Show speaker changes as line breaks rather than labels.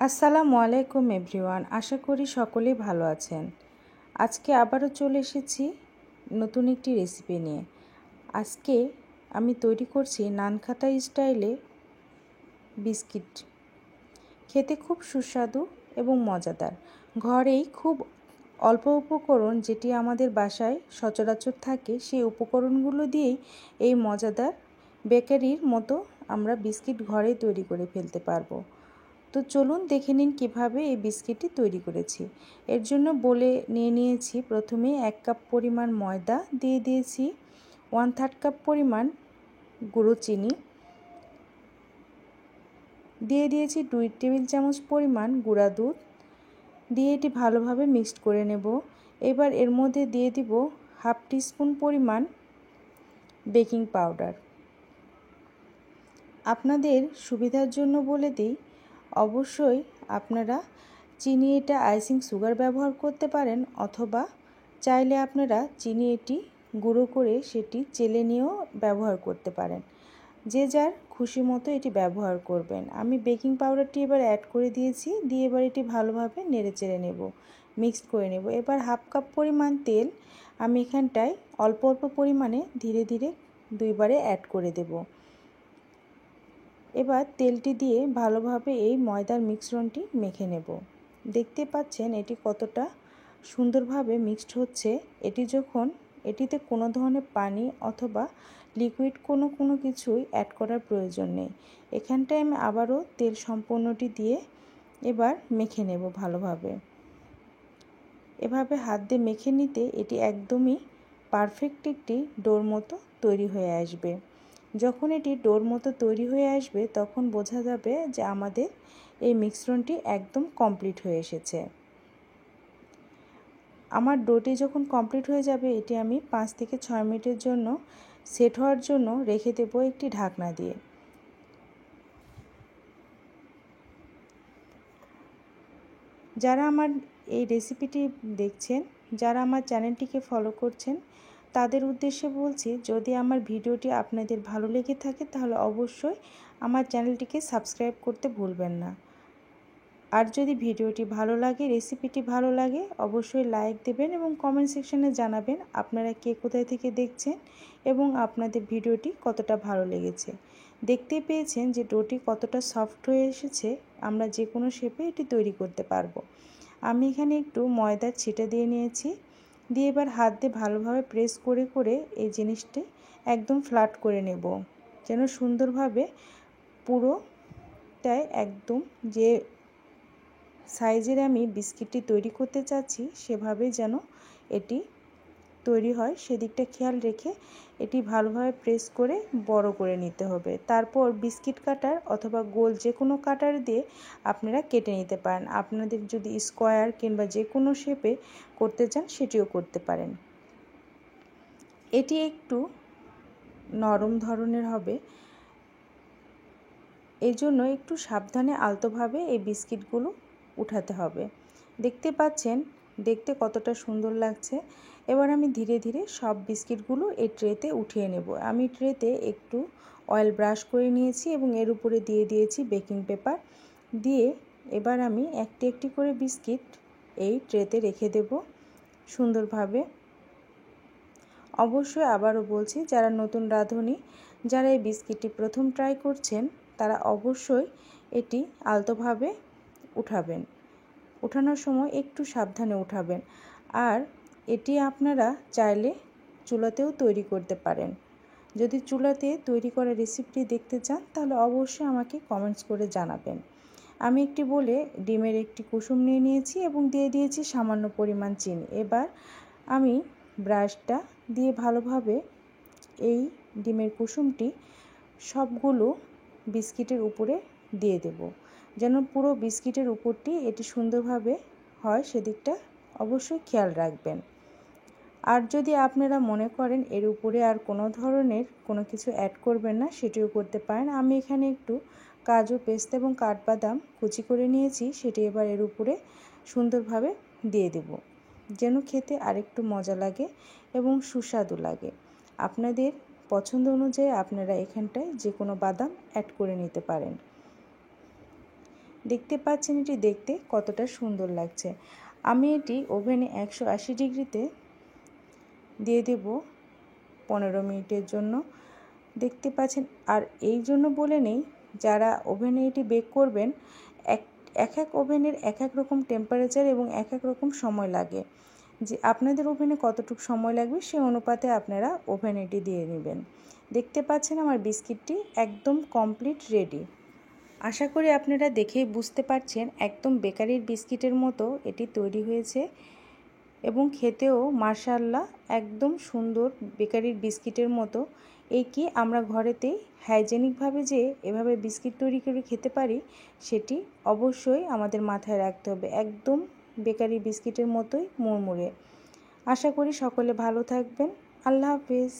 আসসালামু আলাইকুম এভরিওয়ান, আশা করি সকলেই ভালো আছেন। আজকে আবারও চলে এসেছি নতুন একটি রেসিপি নিয়ে। আজকে আমি তৈরি করছি নানখাতা স্টাইলে বিস্কিট। খেতে খুব সুস্বাদু এবং মজাদার। ঘরেই খুব অল্প উপকরণ, যেটি আমাদের বাসায় সচরাচর থাকে, সেই উপকরণগুলো দিয়েই এই মজাদার বেকারির মতো আমরা বিস্কিট ঘরেই তৈরি করে ফেলতে পারবো। তো চলুন দেখে নিন কীভাবে এই বিস্কিটটি তৈরি করেছি। এর জন্য নিয়েছি প্রথমে 1 কাপ পরিমাণ ময়দা, দিয়ে দিয়েছি 1/3 কাপ পরিমাণ গুঁড়ো চিনি, দিয়ে দিয়েছি 2 টেবিল চামচ পরিমাণ গুঁড়া দুধ, দিয়ে এটি ভালোভাবে মিক্সড করে নেব। এবার এর মধ্যে দিয়ে দিব 1/2 টিস্পুন পরিমাণ বেকিং পাউডার। আপনাদের সুবিধার জন্য বলে দিই, অবশ্যই আপনারা চিনি এটা আইসিং সুগার ব্যবহার করতে পারেন, অথবা চাইলে আপনারা চিনি এটি গুঁড়ো করে সেটি চেলে নিয়েও ব্যবহার করতে পারেন। যে যার খুশি মতো এটি ব্যবহার করবেন। আমি বেকিং পাউডারটি এবার অ্যাড করে দিয়েছি, দিয়ে এবার এটি ভালোভাবে নেড়ে চেড়ে নেব, মিক্সড করে নেব। এবার 1/2 কাপ পরিমাণ তেল আমি এখানটায় অল্প অল্প পরিমাণে ধীরে ধীরে 2 বারে অ্যাড করে দেব। এবার তেলটি দিয়ে ভালোভাবে এই ময়দার মিশ্রণটি মেখে নেব। দেখতে পাচ্ছেন এটি কতটা সুন্দরভাবে মিক্সড হচ্ছে। এটিতে কোনো ধরনের পানি অথবা লিকুইড কোনো কিছুই অ্যাড করার প্রয়োজন নেই। এখানটায় আমি আবারও তেল সম্পূর্ণটি দিয়ে এবার মেখে নেব ভালোভাবে। এভাবে হাত দিয়ে মেখে নিতে এটি একদমই পারফেক্ট একটি ডোর মতো তৈরি হয়ে আসবে। যখন এটি ডোর মতো তৈরি হয়ে আসবে তখন বোঝা যাবে যে আমাদের এই মিশ্রণটি একদম কমপ্লিট হয়ে এসেছে। আমার ডোটি যখন কমপ্লিট হয়ে যাবে, এটি আমি 5 থেকে 6 মিনিটের জন্য সেট হওয়ার জন্য রেখে দেব একটি ঢাকনা দিয়ে। যারা আমার এই রেসিপিটি দেখছেন, যারা আমার চ্যানেলটিকে ফলো করছেন, তাদের উদ্দেশ্যে বলছি, যদি আমার ভিডিওটি আপনাদের ভালো লেগে থাকে তাহলে অবশ্যই আমার চ্যানেলটিকে সাবস্ক্রাইব করতে ভুলবেন না। আর যদি ভিডিওটি ভালো লাগে, রেসিপিটি ভালো লাগে, অবশ্যই লাইক দেবেন এবং কমেন্ট সেকশনে জানাবেন আপনারা কে কোথায় থেকে দেখছেন এবং আপনাদের ভিডিওটি কতটা ভালো লেগেছে। দেখতেই পেয়েছেন যে ডোটি কতটা সফট হয়ে এসেছে। আমরা যে কোনো শেপে এটি তৈরি করতে পারবো। আমি এখানে একটু ময়দার ছিটা দিয়ে নিয়েছি, দিয়ে এবার হাত দিয়ে ভালোভাবে প্রেস করে করে এই জিনিসটি একদম ফ্ল্যাট করে নেব, যেন সুন্দরভাবে পুরোটাই একদম যে সাইজের আমি বিস্কিটটি তৈরি করতে চাচ্ছি সেভাবে যেন এটি তৈরি হয়, সেদিকটা খেয়াল রেখে এটি ভালোভাবে প্রেস করে বড় করে নিতে হবে। তারপর বিস্কিট কাটার অথবা গোল যে কোনো কাটার দিয়ে আপনারা কেটে নিতে পারেন। আপনাদের যদি স্কোয়ার কিংবা যে কোনো শেপে করতে চান সেটিও করতে পারেন। এটি একটু নরম ধরনের হবে, এই জন্য একটু সাবধানে আলতোভাবে এই বিস্কিটগুলো উঠাতে হবে। দেখতে পাচ্ছেন দেখতে কতটা সুন্দর লাগছে। এবার আমি ধীরে ধীরে সব বিস্কিটগুলো এই ট্রেতে উঠিয়ে নেব। আমি ট্রেতে একটু অয়েল ব্রাশ করে নিয়েছি এবং এর উপরে দিয়ে দিয়েছি বেকিং পেপার দিয়ে এবার আমি একটি একটি করে বিস্কিট এই ট্রেতে রেখে দেব সুন্দরভাবে। অবশ্যই আবারও বলছি, যারা নতুন রাঁধুনি, যারা এই বিস্কিটটি প্রথম ট্রাই করছেন, তারা অবশ্যই এটি আলতোভাবে উঠাবেন। উঠানোর সময় একটু সাবধানে উঠাবেন। আর এটি আপনারা চাইলে চুলাতেও তৈরি করতে পারেন। যদি চুলাতে তৈরি করা রেসিপিটি দেখতে চান তাহলে অবশ্যই আমাকে কমেন্টস করে জানাবেন। আমি একটি বলে ডিমের একটি কুসুম নিয়ে নিয়েছি এবং দিয়ে দিয়েছি সামান্য পরিমাণ চিনি। এবার আমি ব্রাশটা দিয়ে ভালোভাবে এই ডিমের কুসুমটি সবগুলো বিস্কিটের উপরে দিয়ে দেব, যেন পুরো বিস্কিটের উপরটি এটি সুন্দরভাবে হয়, সেদিকটা অবশ্যই খেয়াল রাখবেন। আর যদি আপনারা মনে করেন এর উপরে আর কোনো ধরনের কোনো কিছু অ্যাড করবেন না, সেটিও করতে পারেন। আমি এখানে একটু কাজু, পেস্তা এবং কাঠবাদাম কুচি করে নিয়েছি, সেটি এবার এর উপরে সুন্দরভাবে দিয়ে দেব, যেন খেতে আরেকটু মজা লাগে এবং সুস্বাদু লাগে। আপনাদের পছন্দ অনুযায়ী আপনারা এখানটায় যে কোনো বাদাম অ্যাড করে নিতে পারেন। দেখতে পাচ্ছেন এটি দেখতে কতটা সুন্দর লাগছে। আমি এটি ওভেনে 180 ডিগ্রিতে দিয়ে দেব 15 মিনিটের জন্য। দেখতে পাচ্ছেন, আর এই জন্য বলে নেই, যারা ওভেনে এটি বেক করবেন এক এক ওভেনের এক রকম টেম্পারেচার এবং এক রকম সময় লাগে। যে আপনাদের ওভেনে কতটুকু সময় লাগবে সেই অনুপাতে আপনারা ওভেনে এটি দিয়ে নেবেন। দেখতে পাচ্ছেন আমার বিস্কিটটি একদম কমপ্লিট রেডি। আশা করি আপনারা দেখেই বুঝতে পারছেন একদম বেকারির বিস্কিটের মতো এটি তৈরি হয়েছে এবং খেতেও মাশাআল্লাহ একদম সুন্দর বেকারির বিস্কিটের মতো। এই কি আমরা ঘরেতেই হাইজেনিকভাবে যে এভাবে বিস্কিট তৈরি করে খেতে পারি সেটি অবশ্যই আমাদের মাথায় রাখতে হবে। একদম বেকারি বিস্কিটের মতোই মুড়মুড়ে। আশা করি সকলে ভালো থাকবেন। আল্লাহ হাফেজ।